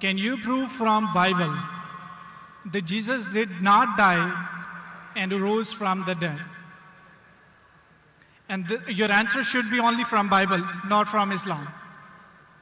Can you prove from Bible that Jesus did not die and rose from the dead? And your answer should be only from Bible, not from Islam.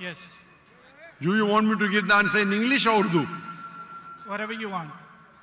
Yes. Do you want me to give the answer in English or Urdu? Whatever you want.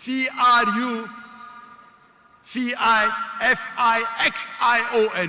CRUCIFIXION,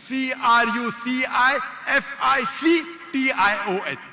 CRUCIFICTION,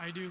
I do.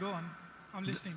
Go on. I'm listening.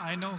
I know.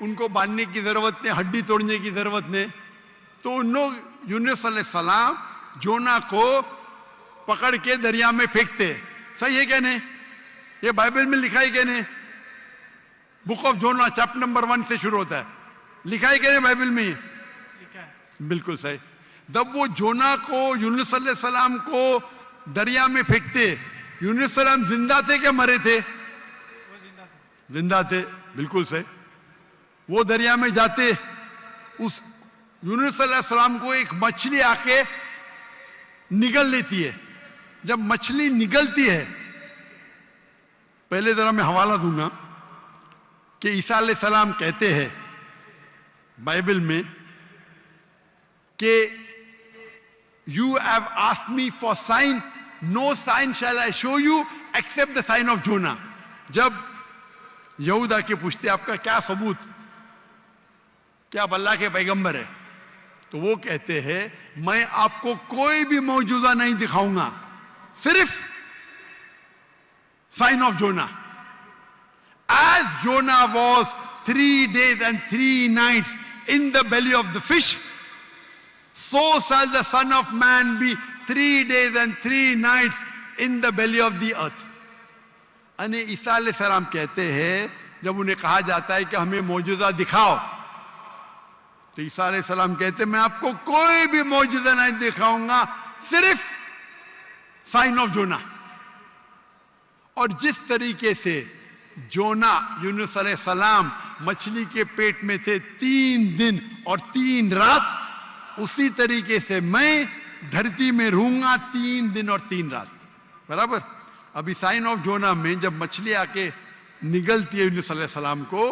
ان کو باندھنے کی ضرورت نہیں, ہڈی توڑنے کی ضرورت نہیں. تو ان لوگ یونس علیہ السلام جونا کو پکڑ کے دریا میں پھینکتے. صحیح ہے کہ نہیں؟ یہ بائبل میں لکھا ہے کہ نہیں؟ بک آف جونا چیپٹر نمبر 1 سے شروع ہوتا ہے. لکھا ہے کہ نہیں بائبل میں؟ لکھا ہے. بالکل صحیح. جب وہ جونا کو یونس علیہ السلام کو دریا میں پھینکتے, یونس علیہ السلام زندہ تھے کہ مرے تھے؟ وہ زندہ تھے. زندہ تھے. بالکل صحیح. وہ دریا میں جاتے, اس یونس علیہ السلام کو ایک مچھلی آ کے نگل لیتی ہے. جب مچھلی نگلتی ہے, پہلے ذرا میں حوالہ دوں گا کہ عیسیٰ علیہ السلام کہتے ہیں بائبل میں کہ you have asked me for sign, no sign shall I show you except the sign of Jonah. جب یہود آ کے پوچھتے آپ کا کیا ثبوت, کیا آپ اللہ کے پیغمبر ہے, تو وہ کہتے ہیں میں آپ کو کوئی بھی معجزہ نہیں دکھاؤں گا, صرف sign of Jonah. As Jonah was 3 days and 3 nights in the belly of the fish, so shall the Son of Man be 3 days and 3 nights in the belly of the earth. یعنی عیسیٰ علیہ السلام کہتے ہیں جب انہیں کہا جاتا ہے کہ ہمیں معجزہ دکھاؤ, تو عیسیٰ علیہ السلام کہتے ہیں میں آپ کو کوئی بھی معجزہ نہیں دکھاؤں گا, صرف سائن آف جونا. اور جس طریقے سے جونا یونس علیہ السلام مچھلی کے پیٹ میں تھے 3 دن اور 3 رات, اسی طریقے سے میں دھرتی میں رہوں گا 3 دن اور 3 رات. برابر. ابھی سائن آف جونا میں جب مچھلی آ کے نگلتی ہے یونس علیہ السلام کو,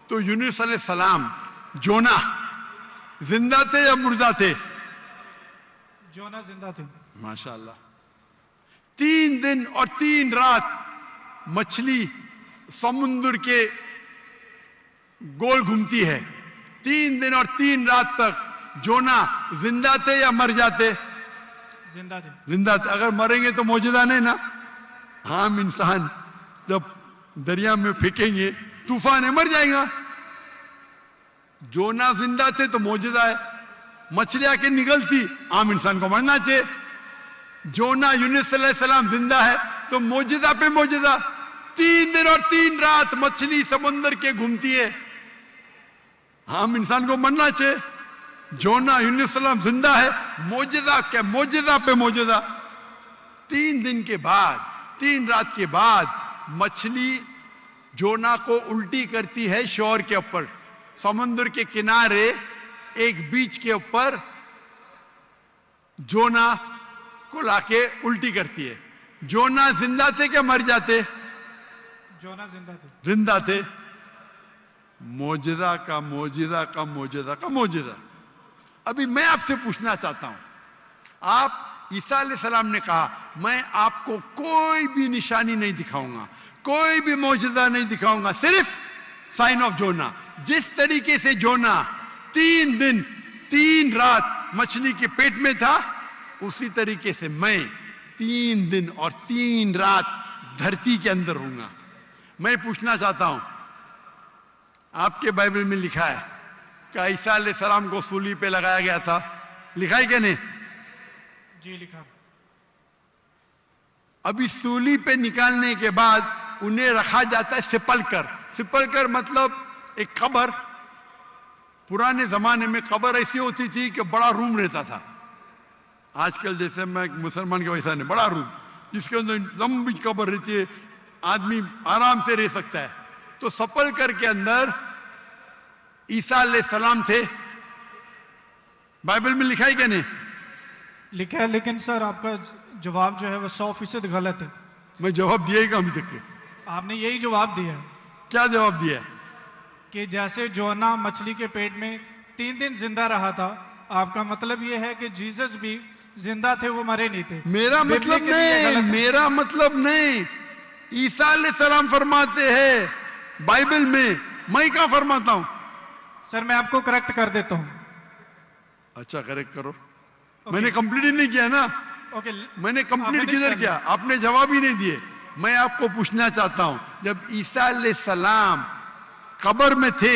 تو یونس علیہ السلام جونا زندہ تھے یا مردہ تھے؟ جونا زندہ تھے. ماشاء اللہ. 3 دن اور 3 رات مچھلی سمندر کے گول گھومتی ہے. 3 دن اور 3 رات تک جونا زندہ تھے یا مر جاتے؟ زندہ تھے. زندہ تھے. اگر مریں گے تو معجزہ نہیں نا. عام انسان جب دریا میں پھینکیں گے طوفان ہے, مر جائے گا. جونا زندہ تھے تو معجزہ ہے. مچھلی آ کے نگلتی, عام انسان کو مرنا چاہیے. جونا یونس علیہ السلام زندہ ہے تو معجزہ پہ معجزہ. 3 دن اور 3 رات مچھلی سمندر کے گھومتی ہے, عام انسان کو مرنا چاہیے. جونا یونس علیہ السلام زندہ ہے, معجزہ کیا معجزہ پہ معجزہ. 3 دن کے بعد 3 رات کے بعد مچھلی جونا کو الٹی کرتی ہے شور کے اوپر, سمندر کے کنارے ایک بیچ کے اوپر جونا کو لا کے الٹی کرتی ہے. جونا زندہ تھے کہ مر جاتے؟ جونا زندہ تھے. زندہ تھے. معجزہ کا معجزہ کا معجزہ کا معجزہ. ابھی میں آپ سے پوچھنا چاہتا ہوں, آپ عیسیٰ علیہ السلام نے کہا میں آپ کو کوئی بھی نشانی نہیں دکھاؤں گا, کوئی بھی معجزہ نہیں دکھاؤں گا, صرف سائن آف جونا. جس طریقے سے جونا 3 دن 3 رات مچھلی کے پیٹ میں تھا, اسی طریقے سے میں 3 دن اور 3 رات دھرتی کے اندر ہوں گا. میں پوچھنا چاہتا ہوں, آپ کے بائبل میں لکھا ہے کہ عیسیٰ علیہ السلام کو سولی پہ لگایا گیا تھا, لکھا ہے کہ نہیں؟ جی لکھا. ابھی سولی پہ نکالنے کے بعد انہیں رکھا جاتا ہے سپل کر. سپل کر مطلب ایک قبر. پرانے زمانے میں قبر ایسی ہوتی تھی کہ بڑا روم رہتا تھا. آج کل جیسے میں مسلمان کے ویسا نہیں, بڑا روم جس کے اندر لمبی قبر رہتی ہے, آدمی آرام سے رہ سکتا ہے. تو سپل کر کے اندر عیسیٰ علیہ السلام تھے. بائبل میں لکھا ہے کہ نہیں؟ لکھا ہے, لیکن سر آپ کا جواب جو ہے وہ 100% غلط ہے. میں جواب دیا ہی کہ ابھی تک کے. آپ نے یہی جواب دیا ہے کیا جواب دیا ہے؟ کہ جیسے جونا مچھلی کے پیٹ میں 3 دن زندہ رہا تھا, آپ کا مطلب یہ ہے کہ جیسس بھی زندہ تھے, وہ مرے نہیں تھے. میرا مطلب نہیں, میرا مطلب نہیں. عیسیٰ علیہ السلام فرماتے ہیں بائبل میں کہاں فرماتا ہوں؟ سر میں آپ کو کریکٹ کر دیتا ہوں. اچھا کریکٹ کرو. میں نے کمپلیٹ ہی نہیں کیا نا. اوکے, میں نے کمپلیٹ کدھر کیا؟ آپ نے جواب ہی نہیں دیے. میں آپ کو پوچھنا چاہتا ہوں, جب عیسیٰ علیہ السلام قبر میں تھے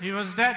He was dead.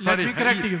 Let me correct you.